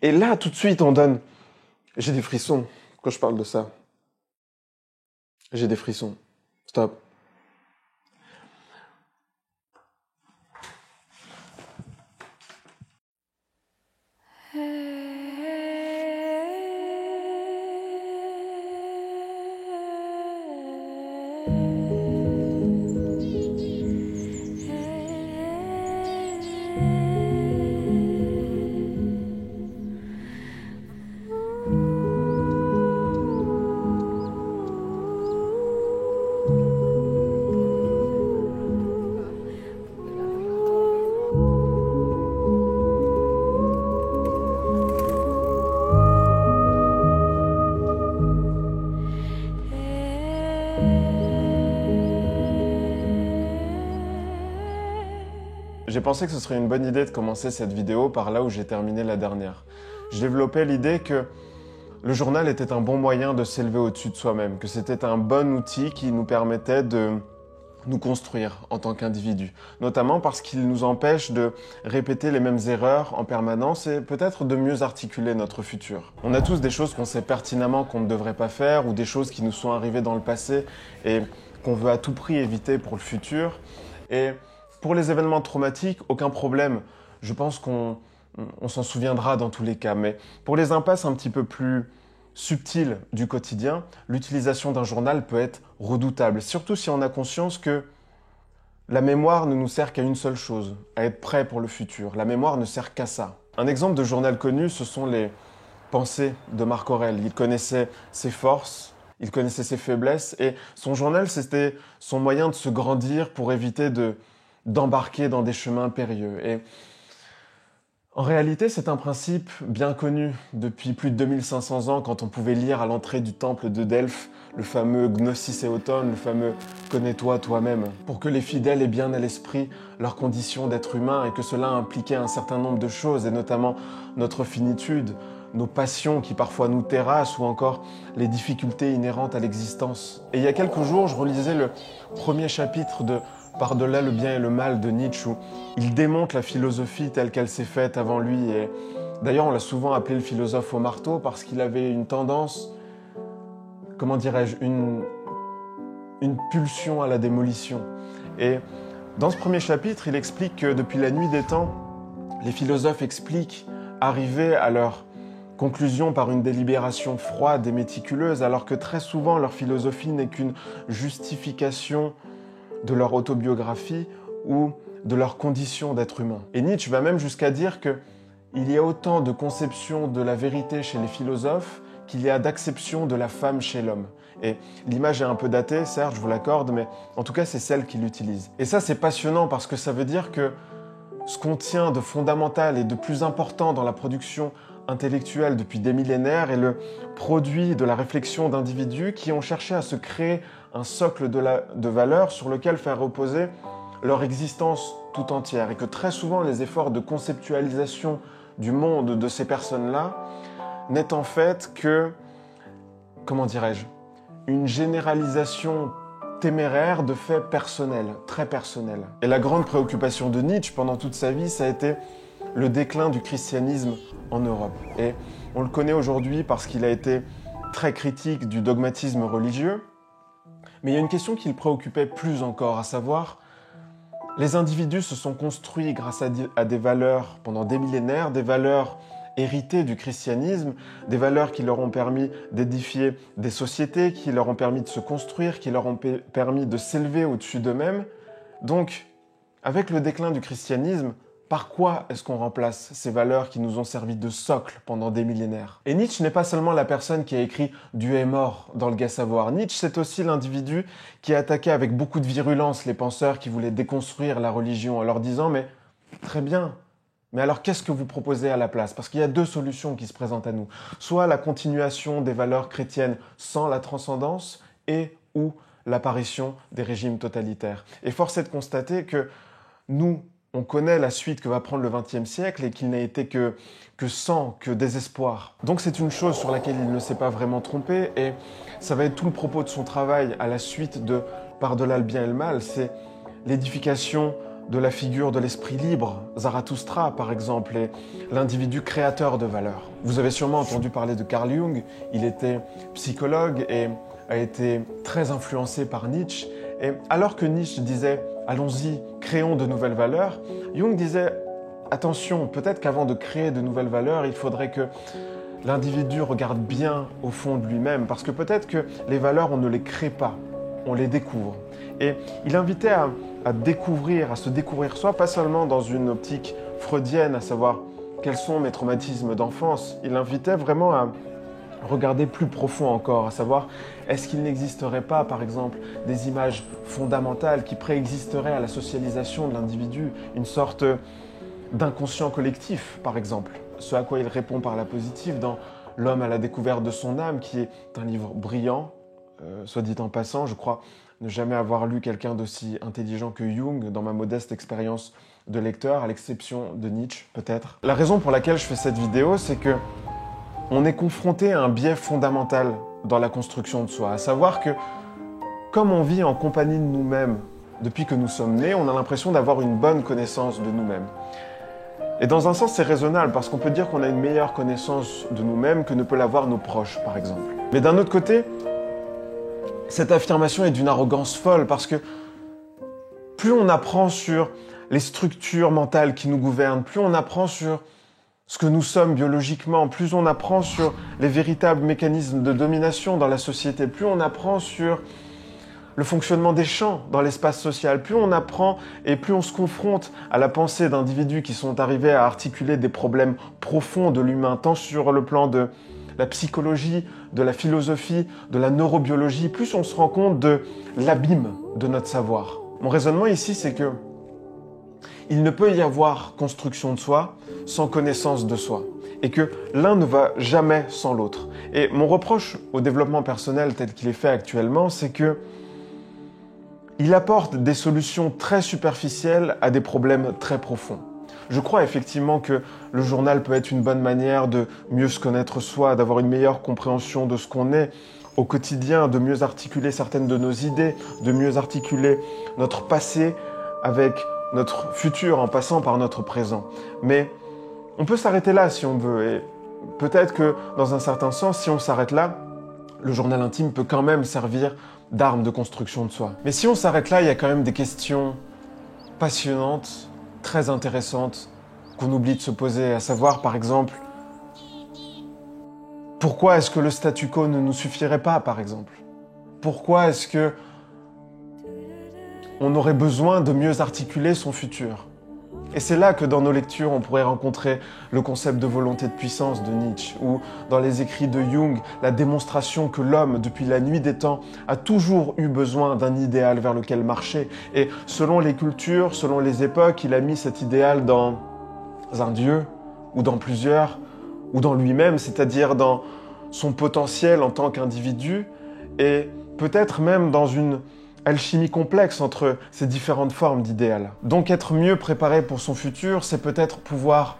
Et là, tout de suite, on donne... J'ai des frissons quand je parle de ça. J'ai des frissons. Stop. J'ai pensé que ce serait une bonne idée de commencer cette vidéo par là où j'ai terminé la dernière. Je développais l'idée que le journal était un bon moyen de s'élever au-dessus de soi-même, que c'était un bon outil qui nous permettait de nous construire en tant qu'individu, notamment parce qu'il nous empêche de répéter les mêmes erreurs en permanence et peut-être de mieux articuler notre futur. On a tous des choses qu'on sait pertinemment qu'on ne devrait pas faire ou des choses qui nous sont arrivées dans le passé et qu'on veut à tout prix éviter pour le futur. Et pour les événements traumatiques, aucun problème. Je pense qu'on s'en souviendra dans tous les cas. Mais pour les impasses un petit peu plus subtiles du quotidien, l'utilisation d'un journal peut être redoutable. Surtout si on a conscience que la mémoire ne nous sert qu'à une seule chose, à être prêt pour le futur. La mémoire ne sert qu'à ça. Un exemple de journal connu, ce sont les pensées de Marc Aurèle. Il connaissait ses forces, il connaissait ses faiblesses et son journal, c'était son moyen de se grandir pour éviter d'embarquer dans des chemins périlleux. Et en réalité, c'est un principe bien connu depuis plus de 2500 ans quand on pouvait lire à l'entrée du temple de Delphes le fameux Gnosis Éoton, le fameux « Connais-toi toi-même », pour que les fidèles aient bien à l'esprit leur condition d'être humain et que cela impliquait un certain nombre de choses, et notamment notre finitude, nos passions qui parfois nous terrassent ou encore les difficultés inhérentes à l'existence. Et il y a quelques jours, je relisais le premier chapitre de Par-delà le bien et le mal de Nietzsche, où il démonte la philosophie telle qu'elle s'est faite avant lui. Et d'ailleurs, on l'a souvent appelé le philosophe au marteau parce qu'il avait une tendance, comment dirais-je, une pulsion à la démolition. Et dans ce premier chapitre, il explique que depuis la nuit des temps, les philosophes expliquent arriver à leur conclusion par une délibération froide et méticuleuse, alors que très souvent leur philosophie n'est qu'une justification de leur autobiographie ou de leur condition d'être humain. Et Nietzsche va même jusqu'à dire qu'il y a autant de conception de la vérité chez les philosophes qu'il y a d'acception de la femme chez l'homme. Et l'image est un peu datée, certes, je vous l'accorde, mais en tout cas, c'est celle qu'il utilise. Et ça, c'est passionnant parce que ça veut dire que ce qu'on tient de fondamental et de plus important dans la production intellectuelle depuis des millénaires est le produit de la réflexion d'individus qui ont cherché à se créer un socle de valeurs sur lequel faire reposer leur existence tout entière. Et que très souvent, les efforts de conceptualisation du monde de ces personnes-là n'est en fait que, comment dirais-je, une généralisation téméraire de faits personnels, très personnels. Et la grande préoccupation de Nietzsche pendant toute sa vie, ça a été le déclin du christianisme en Europe. Et on le connaît aujourd'hui parce qu'il a été très critique du dogmatisme religieux. Mais il y a une question qui le préoccupait plus encore, à savoir, les individus se sont construits grâce à des valeurs pendant des millénaires, des valeurs héritées du christianisme, des valeurs qui leur ont permis d'édifier des sociétés, qui leur ont permis de se construire, qui leur ont permis de s'élever au-dessus d'eux-mêmes. Donc, avec le déclin du christianisme, par quoi est-ce qu'on remplace ces valeurs qui nous ont servi de socle pendant des millénaires? Et Nietzsche n'est pas seulement la personne qui a écrit « Dieu est mort » dans le Gai Savoir. Nietzsche, c'est aussi l'individu qui a attaqué avec beaucoup de virulence les penseurs qui voulaient déconstruire la religion en leur disant « Mais très bien, mais alors qu'est-ce que vous proposez à la place ?» Parce qu'il y a deux solutions qui se présentent à nous. Soit la continuation des valeurs chrétiennes sans la transcendance et ou l'apparition des régimes totalitaires. Et force est de constater que nous, on connaît la suite que va prendre le XXe siècle et qu'il n'a été que sang, que désespoir. Donc c'est une chose sur laquelle il ne s'est pas vraiment trompé et ça va être tout le propos de son travail à la suite de Par-delà le bien et le mal, c'est l'édification de la figure de l'esprit libre, Zarathustra par exemple, et l'individu créateur de valeur. Vous avez sûrement entendu parler de Carl Jung, il était psychologue et a été très influencé par Nietzsche. Et alors que Nietzsche disait « allons-y, créons de nouvelles valeurs », Jung disait « attention, peut-être qu'avant de créer de nouvelles valeurs, il faudrait que l'individu regarde bien au fond de lui-même, parce que peut-être que les valeurs, on ne les crée pas, on les découvre. » Et il invitait à découvrir, à se découvrir soi, pas seulement dans une optique freudienne, à savoir quels sont mes traumatismes d'enfance. Il invitait vraiment à regarder plus profond encore, à savoir est-ce qu'il n'existerait pas, par exemple, des images fondamentales qui préexisteraient à la socialisation de l'individu, une sorte d'inconscient collectif, par exemple. Ce à quoi il répond par la positive dans L'homme à la découverte de son âme, qui est un livre brillant, soit dit en passant, je crois ne jamais avoir lu quelqu'un d'aussi intelligent que Jung dans ma modeste expérience de lecteur, à l'exception de Nietzsche, peut-être. La raison pour laquelle je fais cette vidéo, c'est que on est confronté à un biais fondamental dans la construction de soi, à savoir que comme on vit en compagnie de nous-mêmes depuis que nous sommes nés, on a l'impression d'avoir une bonne connaissance de nous-mêmes. Et dans un sens, c'est raisonnable, parce qu'on peut dire qu'on a une meilleure connaissance de nous-mêmes que ne peut l'avoir nos proches, par exemple. Mais d'un autre côté, cette affirmation est d'une arrogance folle, parce que plus on apprend sur les structures mentales qui nous gouvernent, plus on apprend sur ce que nous sommes biologiquement, plus on apprend sur les véritables mécanismes de domination dans la société, plus on apprend sur le fonctionnement des champs dans l'espace social, plus on apprend et plus on se confronte à la pensée d'individus qui sont arrivés à articuler des problèmes profonds de l'humain, tant sur le plan de la psychologie, de la philosophie, de la neurobiologie, plus on se rend compte de l'abîme de notre savoir. Mon raisonnement ici, c'est que il ne peut y avoir construction de soi sans connaissance de soi, et que l'un ne va jamais sans l'autre. Et mon reproche au développement personnel tel qu'il est fait actuellement, c'est que il apporte des solutions très superficielles à des problèmes très profonds. Je crois effectivement que le journal peut être une bonne manière de mieux se connaître soi, d'avoir une meilleure compréhension de ce qu'on est au quotidien, de mieux articuler certaines de nos idées, de mieux articuler notre passé avec notre futur en passant par notre présent. Mais on peut s'arrêter là si on veut, et peut-être que dans un certain sens, si on s'arrête là, le journal intime peut quand même servir d'arme de construction de soi. Mais si on s'arrête là, il y a quand même des questions passionnantes, très intéressantes, qu'on oublie de se poser, à savoir par exemple, pourquoi est-ce que le statu quo ne nous suffirait pas, par exemple? Pourquoi est-ce que on aurait besoin de mieux articuler son futur? Et c'est là que dans nos lectures, on pourrait rencontrer le concept de volonté de puissance de Nietzsche, ou dans les écrits de Jung, la démonstration que l'homme, depuis la nuit des temps, a toujours eu besoin d'un idéal vers lequel marcher. Et selon les cultures, selon les époques, il a mis cet idéal dans un dieu, ou dans plusieurs, ou dans lui-même, c'est-à-dire dans son potentiel en tant qu'individu, et peut-être même dans une alchimie complexe entre ces différentes formes d'idéal. Donc être mieux préparé pour son futur, c'est peut-être pouvoir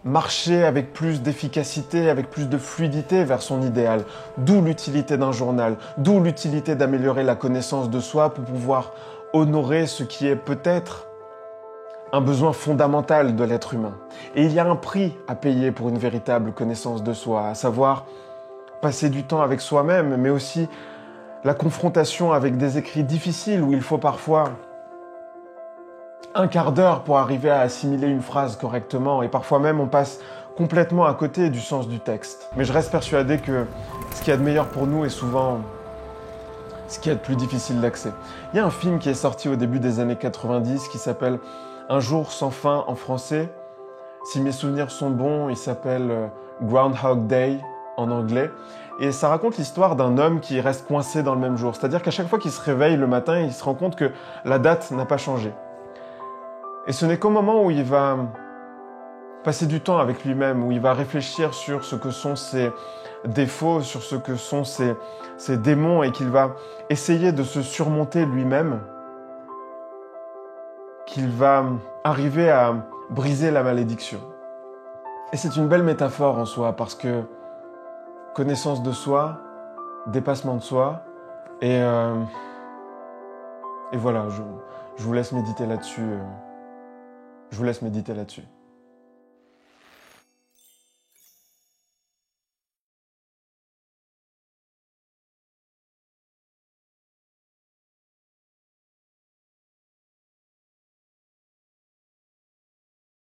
marcher avec plus d'efficacité, avec plus de fluidité vers son idéal. D'où l'utilité d'un journal, d'où l'utilité d'améliorer la connaissance de soi pour pouvoir honorer ce qui est peut-être un besoin fondamental de l'être humain. Et il y a un prix à payer pour une véritable connaissance de soi, à savoir passer du temps avec soi-même, mais aussi la confrontation avec des écrits difficiles où il faut parfois un quart d'heure pour arriver à assimiler une phrase correctement, et parfois même on passe complètement à côté du sens du texte. Mais je reste persuadé que ce qu'il y a de meilleur pour nous est souvent ce qu'il y a de plus difficile d'accès. Il y a un film qui est sorti au début des années 90 qui s'appelle Un jour sans fin en français. Si mes souvenirs sont bons, il s'appelle Groundhog Day en anglais. Et ça raconte l'histoire d'un homme qui reste coincé dans le même jour. C'est-à-dire qu'à chaque fois qu'il se réveille le matin, il se rend compte que la date n'a pas changé. Et ce n'est qu'au moment où il va passer du temps avec lui-même, où il va réfléchir sur ce que sont ses défauts, sur ce que sont ses démons, et qu'il va essayer de se surmonter lui-même, qu'il va arriver à briser la malédiction. Et c'est une belle métaphore en soi, parce que connaissance de soi, dépassement de soi, et voilà, Je vous laisse méditer là-dessus. Je vous laisse méditer là-dessus.